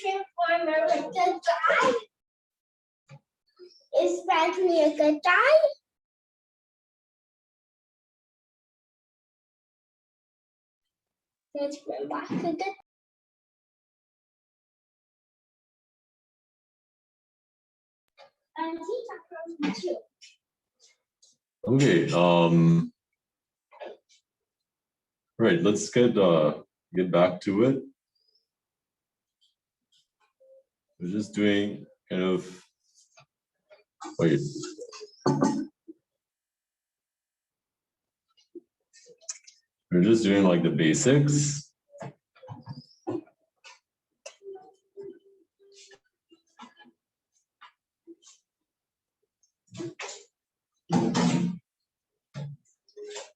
Transformer with the guy? Is Bradley a good guy? Let's run back to the too. Okay, right, let's get back to it. We're just doing kind of, wait. We're just doing like the basics.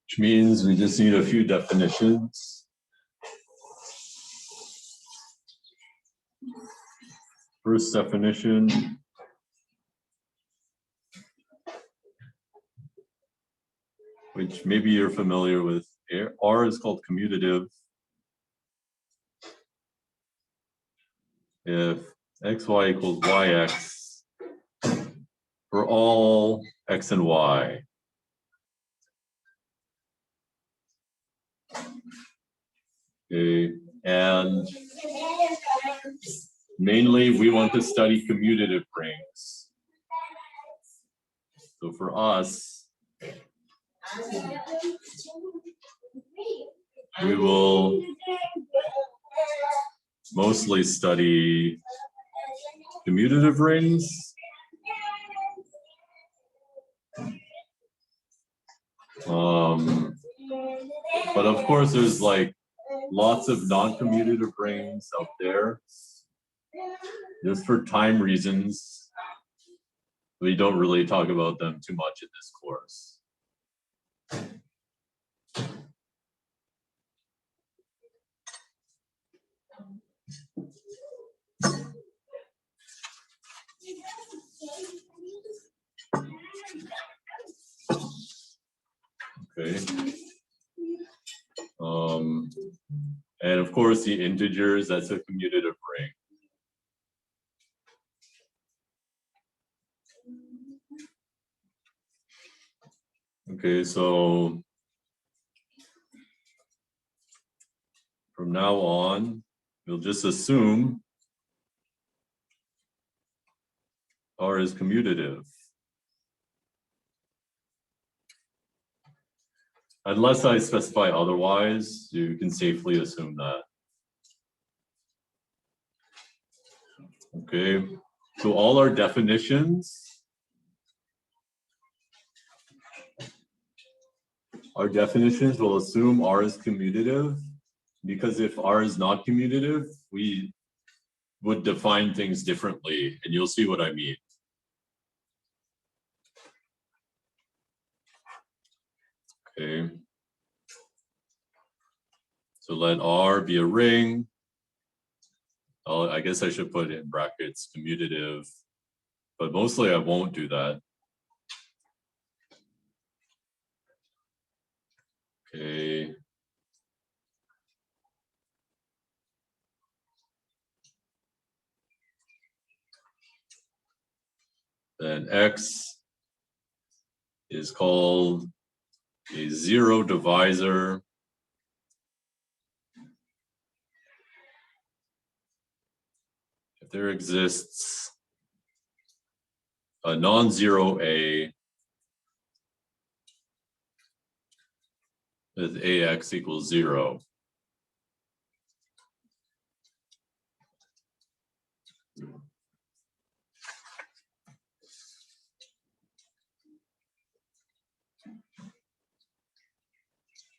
Which means we just need a few definitions. First definition. Which maybe you're familiar with. R is called commutative. If xy equals yx for all x and y. Okay, and mainly we want to study commutative rings. So for us, we will mostly study commutative rings. But of course, there's like lots of non-commutative rings out there. Just for time reasons, we don't really talk about them too much in this course. Okay. And of course, the integers, that's a commutative ring. Okay, so from now on, we'll just assume R is commutative. Unless I specify otherwise, you can safely assume that. Okay, so all our definitions, will assume R is commutative, because if R is not commutative, we would define things differently, and you'll see what I mean. Okay. So let R be a ring. I guess I should put in brackets commutative, but mostly I won't do that. Okay. Then X is called a zero divisor. if there exists a non-zero A with AX equals 0.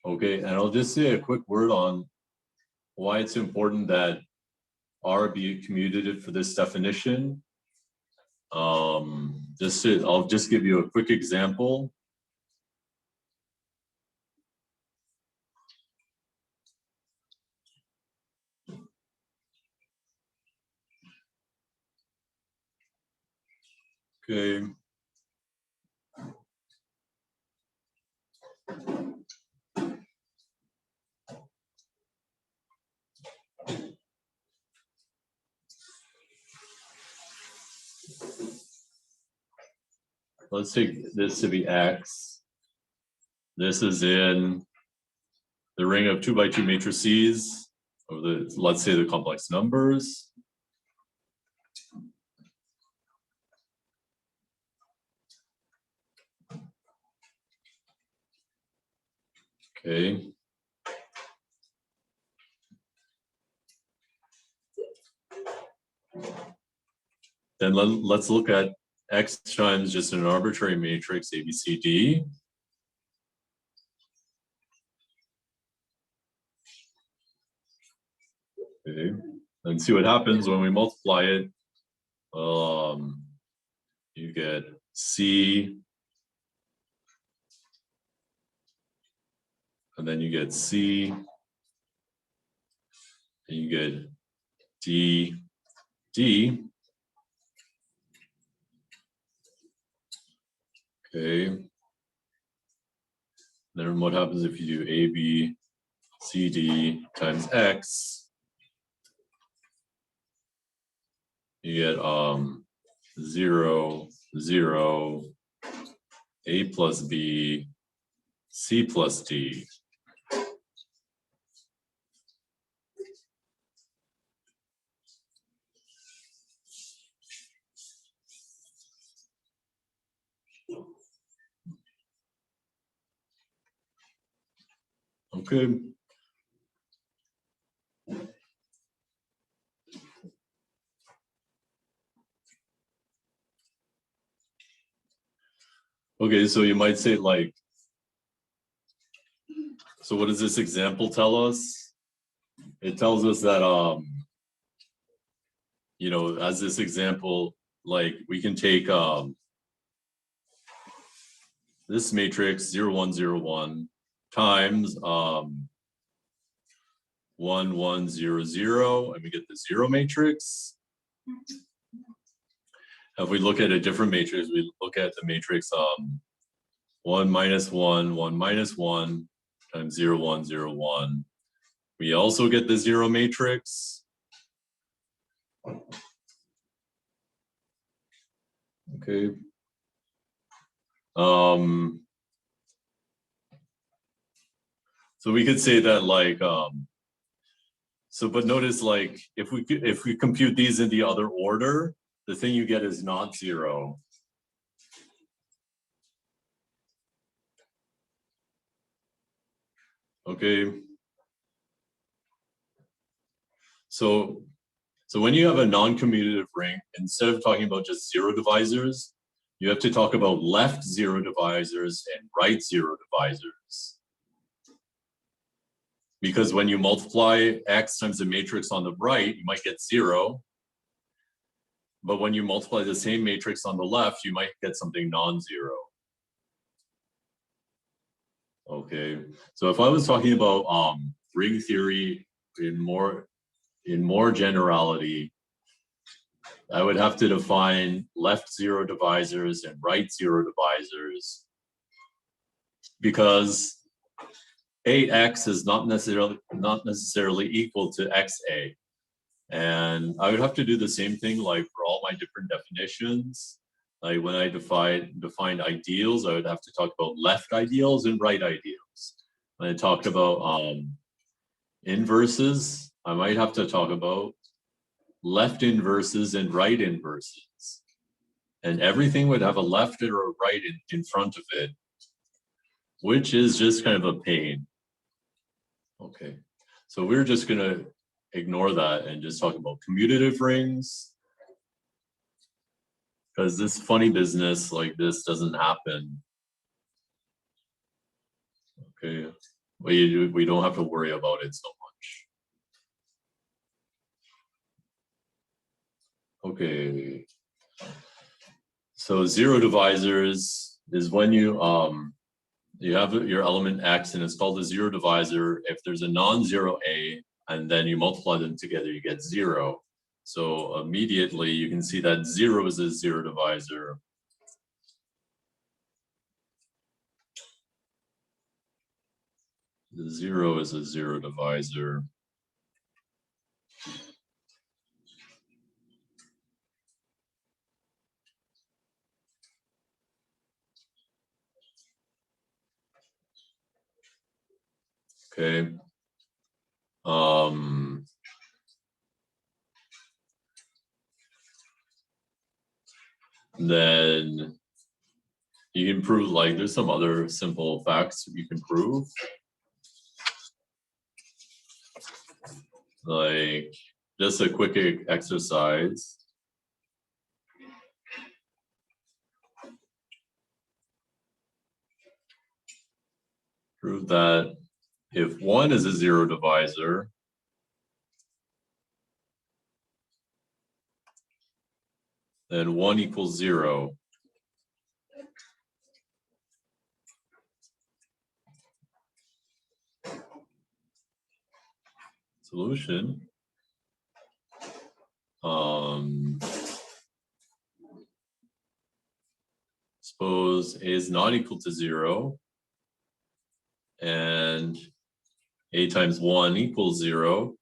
Okay, and I'll just say a quick word on why it's important that R be commutative for this definition. I'll just give you a quick example. Okay. Let's take this to be X. This is in the ring of 2 by 2 matrices of the, let's say, the complex numbers. Okay. Then let's look at X times just an arbitrary matrix A, B, C, D. Okay, and see what happens when we multiply it. You get C, and then you get C, and you get D, D. Okay. Then what happens if you do A, B, C, D times X? You get 0, 0, A plus B, C plus D. Okay. Okay, so you might say like, so what does this example tell us? It tells us that, you know, as this example, like we can take this matrix 0, 1, 0, 1 times 1, 1, 0, 0, and we get the 0 matrix. If we look at a different matrix, we look at the matrix 1 minus 1, 1 minus 1 times 0, 1, 0, 1. We also get the 0 matrix. Okay. So we could say that like, so but notice like if we compute these in the other order, the thing you get is not 0. Okay. So when you have a non-commutative ring, instead of talking about just 0 divisors, you have to talk about left 0 divisors and right 0 divisors. Because when you multiply X times the matrix on the right, you might get 0. But when you multiply the same matrix on the left, you might get something non-zero. Okay, so if I was talking about ring theory in more generality, I would have to define left 0 divisors and right 0 divisors, because AX is not necessarily equal to XA. And I would have to do the same thing like for all my different definitions. Like when I defined ideals, I would have to talk about left ideals and right ideals. When I talked about inverses, I might have to talk about left inverses and right inverses. And everything would have a left or a right in front of it, which is just kind of a pain. Okay, so we're just gonna ignore that and just talk about commutative rings, because this funny business like this doesn't happen. Okay, we don't have to worry about it so much. Okay, so zero divisors is when you have your element x and it's called a zero divisor if there's a non-zero a and then you multiply them together, you get 0. So immediately you can see that 0 is a zero divisor. The 0 is a zero divisor. Okay. Then you can prove, like, there's some other simple facts you can prove. Like, just a quick exercise. Prove that if 1 is a zero divisor, then 1 equals 0. Solution. Suppose a is not equal to 0 and a times 1 equals 0.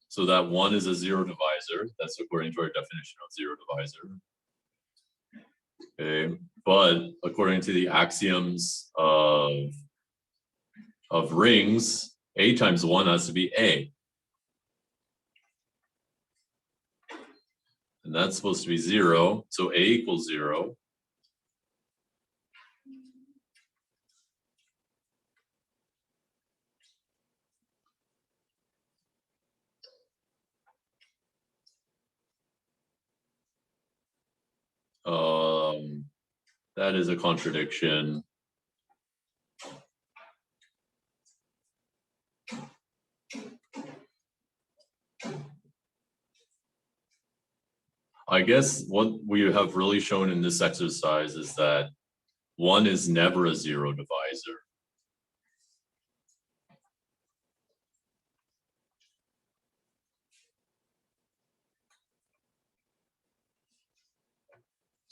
So that 1 is a zero divisor. That's according to our definition of zero divisor. Okay, but according to the axioms of rings, a times 1 has to be a. And that's supposed to be 0, so a equals 0. That is a contradiction. I guess what we have really shown in this exercise is that 1 is never a zero divisor.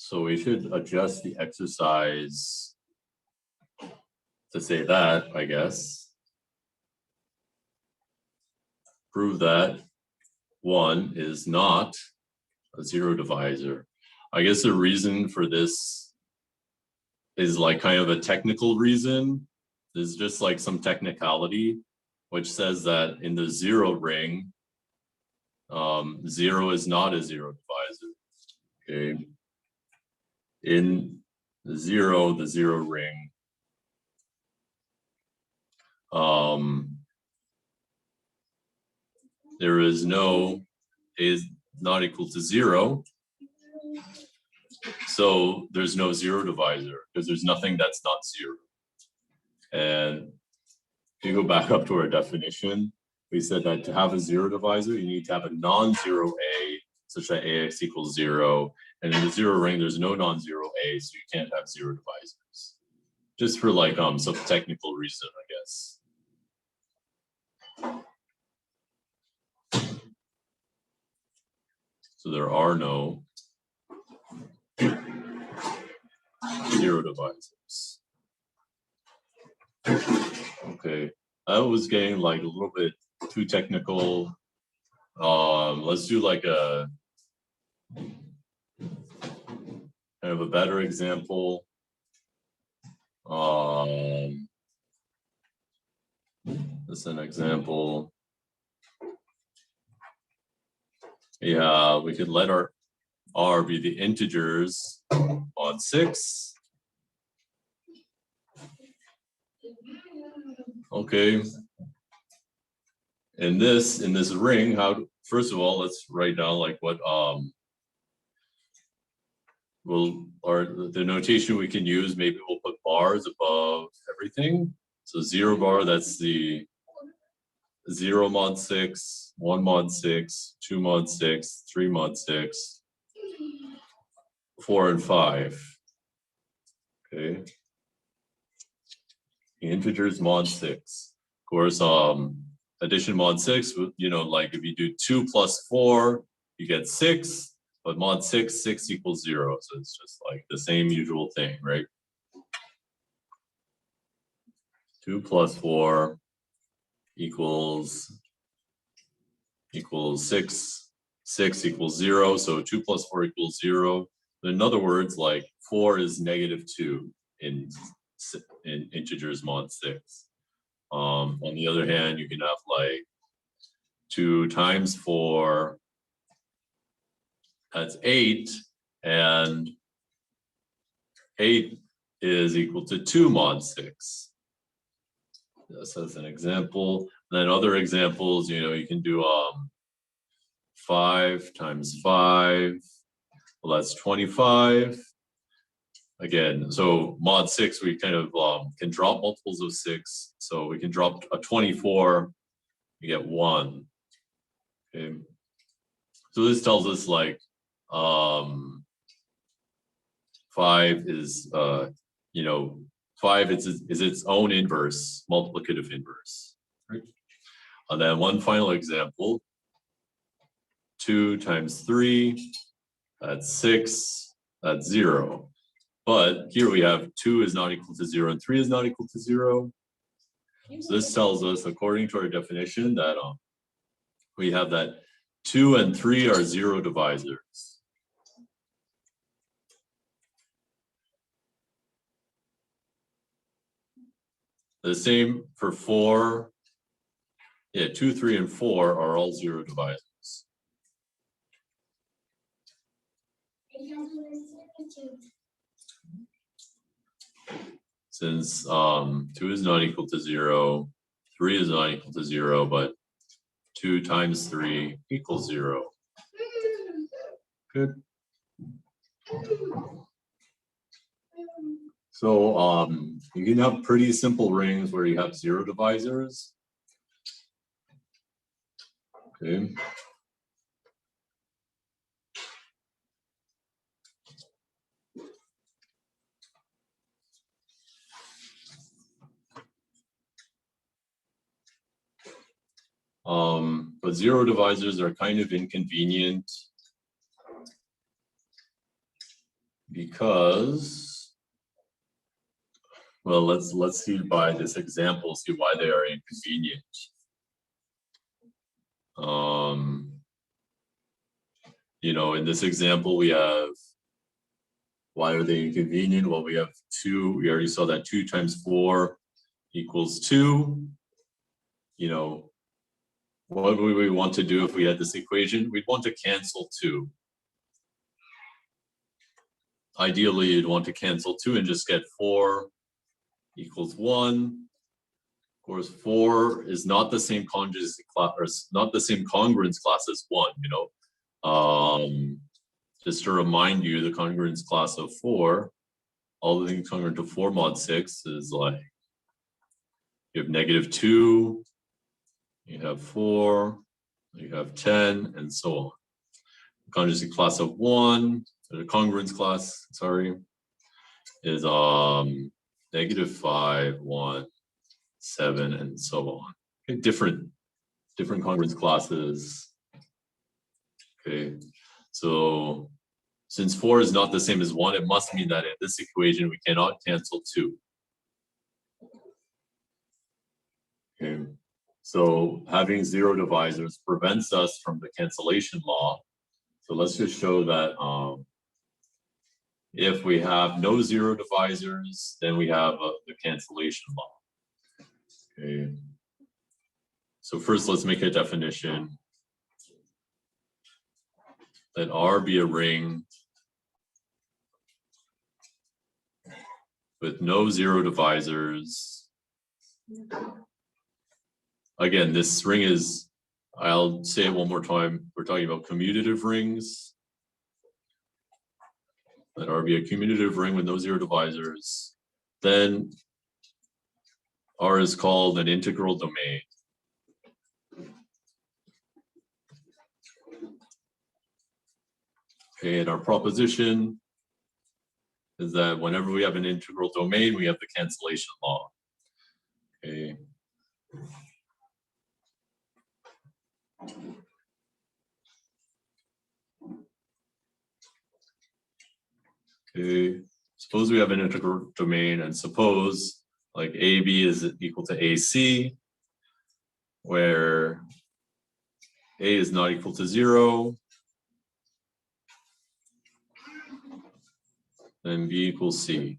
So we should adjust the exercise to say that, I guess. Prove that 1 is not a zero divisor. I guess the reason for this is like kind of a technical reason. There's just like some technicality, which says that in the 0 ring, 0 is not a zero divisor. Okay. In the 0 ring, there is no a is not equal to 0. So there's no zero divisor because there's nothing that's not 0. And if you go back up to our definition, we said that to have a zero divisor, you need to have a non-zero a such that ax equals 0. And in the 0 ring, there's no non-zero a, so you can't have zero divisors. Just for like some technical reason, I guess. So there are no zero divisors. Okay, I was getting like a little bit too technical. Let's do like a kind of a better example. This is an example. Yeah, we could let our R be the integers mod 6. Okay. In this ring, first of all, let's write down like what the notation we can use. Maybe we'll put bars above everything. So 0 bar, that's the 0 mod 6, 1 mod 6, 2 mod 6, 3 mod 6, 4 and 5. Okay. The integers mod 6. Of course, addition mod 6, you know, like if you do 2 plus 4, you get 6, but mod 6, 6 equals 0. So it's just like the same usual thing, right? 2 plus 4 equals 6. 6 equals 0. So 2 plus 4 equals 0. In other words, like 4 is -2 in integers mod 6. On the other hand, you can have like 2 times 4, that's 8, and 8 is equal to 2 mod 6. This as an example. And then other examples, you know, you can do 5 times 5. Well, that's 25. Again, so mod 6, we kind of can drop multiples of 6. So we can drop a 24, you get 1. Okay. So this tells us like 5 is, you know, 5 is its own inverse, multiplicative inverse. Right? And then one final example, 2 times 3, that's 6, that's 0. But here we have 2 is not equal to 0 and 3 is not equal to 0. So this tells us, according to our definition, that we have that 2 and 3 are 0 divisors. The same for 4. Yeah, 2, 3, and 4 are all 0 divisors. Since 2 is not equal to 0, 3 is not equal to 0, but 2 times 3 equals 0. Good. So you can have pretty simple rings where you have 0 divisors. Okay. But 0 divisors are kind of inconvenient because, well, let's see by this example, see why they are inconvenient. You know, in this example, we have, why are they inconvenient? Well, we have 2, we already saw that 2 times 4 equals 2. You know, what would we want to do if we had this equation? We'd want to cancel 2. Ideally, you'd want to cancel 2 and just get 4 equals 1. Of course, 4 is not the same conjugacy class, or not the same congruence class as 1, you know. Just to remind you, the congruence class of 4, all the things congruent to 4 mod 6 is like, you have -2, you have 4, you have 10, and so on. The conjugacy class of 1, the congruence class, sorry, is -5, 1, 7, and so on. Okay, different congruence classes. Okay, so since 4 is not the same as 1, it must mean that in this equation we cannot cancel 2. Okay, so having 0 divisors prevents us from the cancellation law. So let's just show that if we have no 0 divisors, then we have the cancellation law. Okay. So first, let's make a definition. let R be a ring with no zero divisors. Again, this ring is, I'll say it one more time, we're talking about commutative rings. Let R be a commutative ring with no zero divisors. Then R is called an integral domain. Okay, and our proposition is that whenever we have an integral domain, we have the cancellation law. Okay. Okay, suppose we have an integral domain, and suppose like AB is equal to AC, where A is not equal to 0, then B equals C.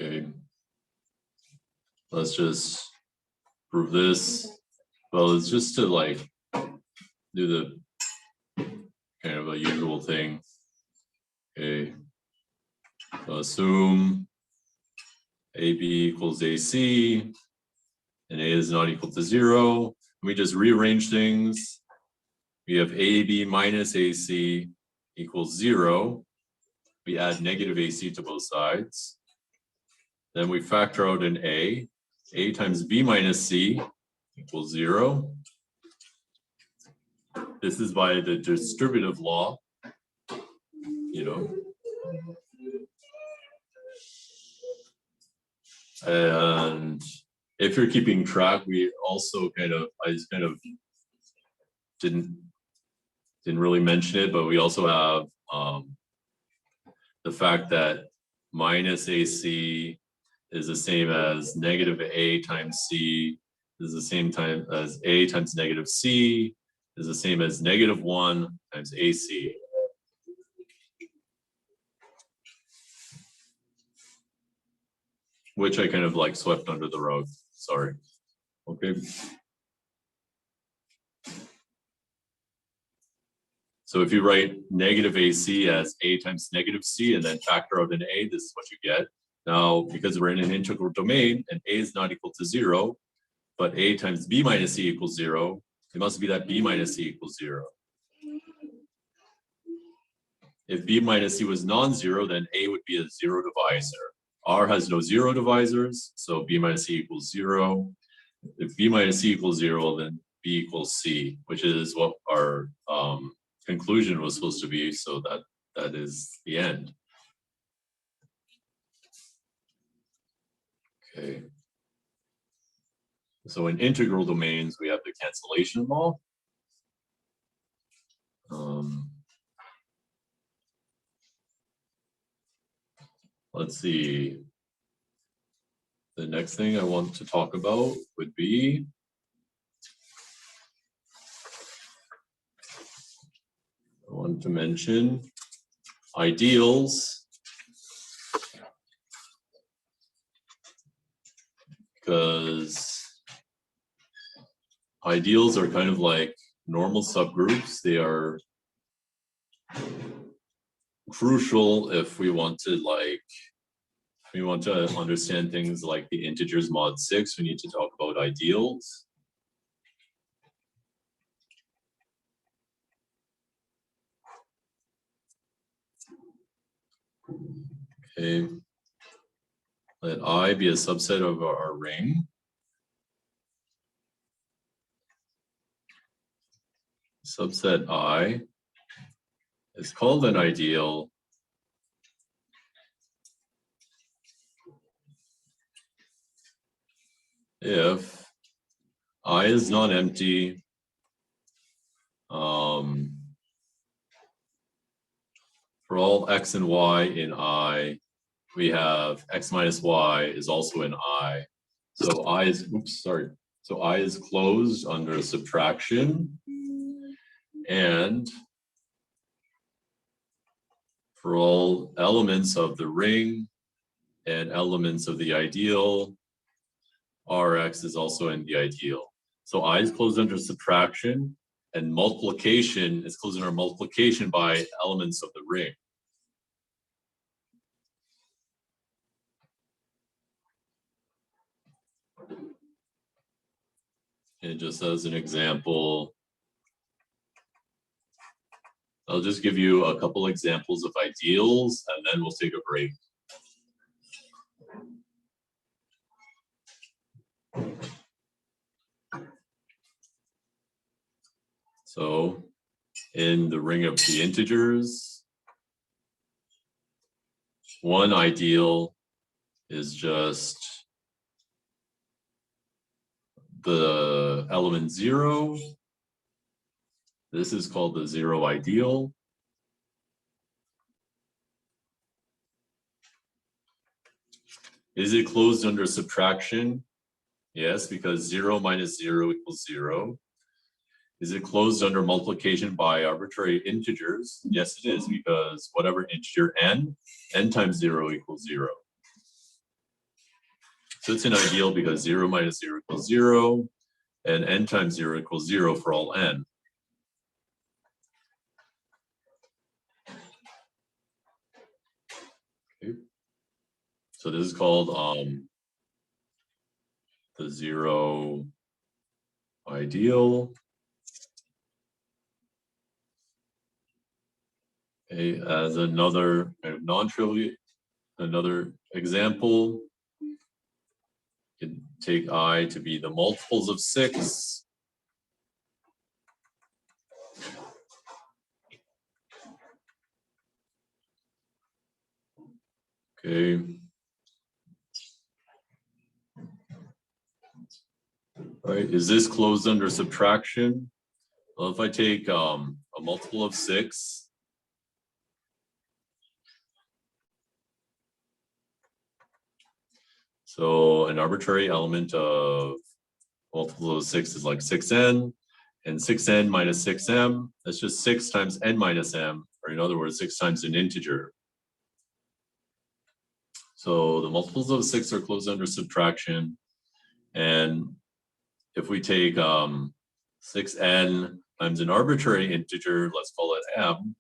Okay, let's just prove this. Well, it's just to like do the kind of a usual thing. Okay, so assume AB equals AC and A is not equal to 0. We just rearrange things. We have AB minus AC equals 0. We add negative AC to both sides. Then we factor out an A. A times B minus C equals 0. This is by the distributive law, you know. And if you're keeping track, we also I just kind of didn't really mention it, but we also have the fact that minus AC is the same as negative A times C is the same time as A times negative C is the same as negative 1 times AC. Which I kind of like swept under the rug, sorry. Okay. So if you write negative AC as A times negative C and then factor out an A, this is what you get. Now, because we're in an integral domain and A is not equal to 0, but A times B minus C equals 0, it must be that B minus C equals 0. If B minus C was non-zero, then A would be a 0 divisor. R has no 0 divisors, so B minus C equals 0. If B minus C equals 0, then B equals C, which is what our conclusion was supposed to be, so that is the end. Okay. So in integral domains, we have the cancellation law. Let's see. The next thing I want to talk about would be I want to mention ideals, because ideals are kind of like normal subgroups. They are crucial if we want to understand things like the integers mod 6. We need to talk about ideals. Okay, let I be a subset of our ring. Subset I is called an ideal if I is non-empty, for all x and y in I, we have x minus y is also in I. So I is, So I is closed under subtraction, and for all elements of the ring and elements of the ideal, Rx is also in the ideal. So I is closed under subtraction, and multiplication is closed under multiplication by elements of the ring. And just as an example, I'll just give you a couple examples of ideals, and then we'll take a break. So in the ring of the integers, one ideal is just the element 0. This is called the 0 ideal. Is it closed under subtraction? Yes, because 0 minus 0 equals 0. Is it closed under multiplication by arbitrary integers? Yes, it is, because whatever integer n times 0 equals 0. So it's an ideal because 0 minus 0 equals 0, and n times 0 equals 0 for all n. Okay. So this is called the 0 ideal. Okay, as another non-trivial, another example, you can take I to be the multiples of 6. Okay. All right, is this closed under subtraction? Well, if I take a multiple of 6, so an arbitrary element of multiple of 6 is like 6n, and 6n minus 6m, that's just 6 times n minus m, or in other words, 6 times an integer. So the multiples of 6 are closed under subtraction, and if we take 6n times an arbitrary integer, let's call it m,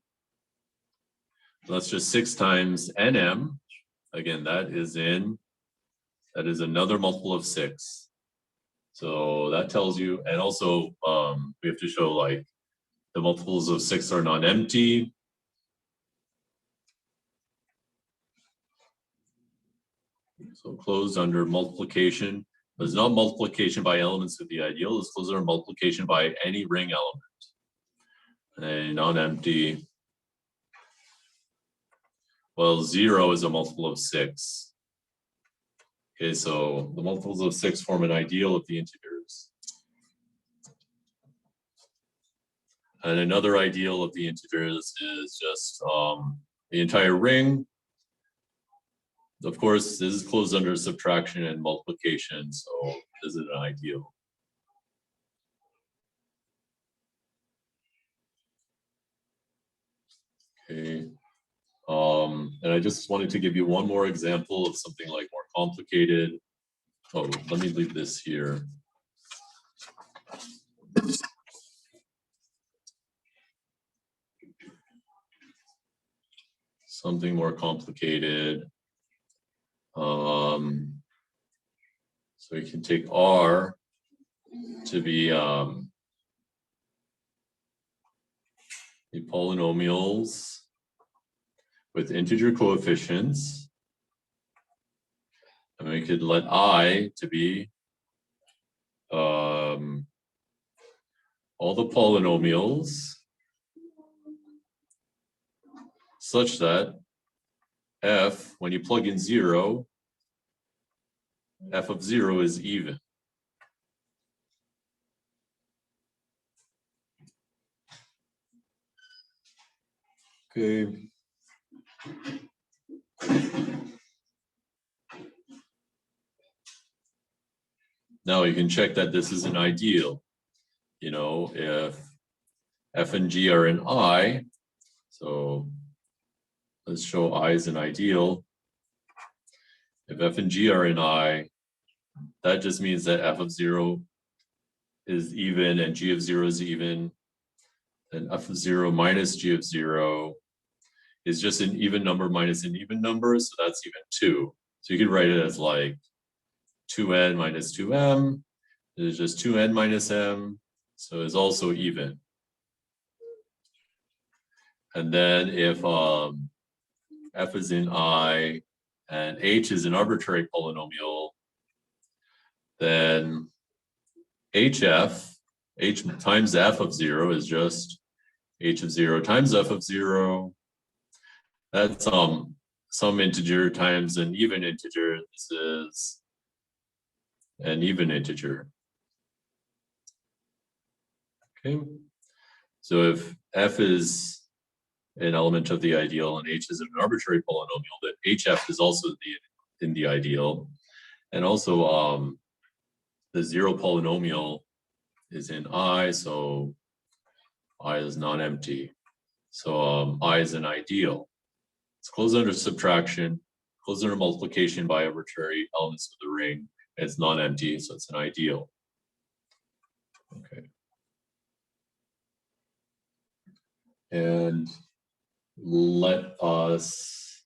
that's just 6 times nm. Again, that is another multiple of 6. So that tells you, and also we have to show like the multiples of 6 are non-empty. So closed under multiplication. There's not multiplication by elements of the ideal, it's closed under multiplication by any ring element. A non-empty. Well, 0 is a multiple of 6. Okay, so the multiples of 6 form an ideal of the integers. And another ideal of the integers is just the entire ring. Of course, this is closed under subtraction and multiplication, so this is an ideal. Okay. And I just wanted to give you one more example of something like more complicated. Oh, let me leave this here. Something more complicated. So you can take R to be the polynomials with integer coefficients. And we could let I to be all the polynomials such that f, when you plug in 0, f of 0 is even. Okay. Now you can check that this is an ideal. You know, if f and g are in I, so let's show I is an ideal. If f and g are in I, that just means that f of 0 is even and g of 0 is even, then f of 0 minus g of 0 is just an even number minus an even number, so that's even 2. So you could write it as like 2n minus 2m. It's just 2n minus m, so it's also even. And then if f is in I and h is an arbitrary polynomial, then hf, h times f of 0 is just h of 0 times f of 0. That's some integer times an even integer. This is an even integer. Okay, so if f is an element of the ideal and h is an arbitrary polynomial, then hf is also in the ideal. And also the 0 polynomial is in I, so I is non-empty. So I is an ideal. It's closed under subtraction, closed under multiplication by arbitrary elements of the ring. It's non-empty, so it's an ideal. Okay. And let us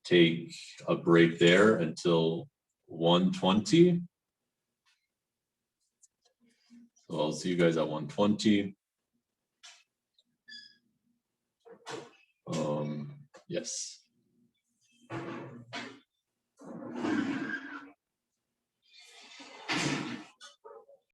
take a break there until 1:20. So I'll see you guys at 1:20. Yes.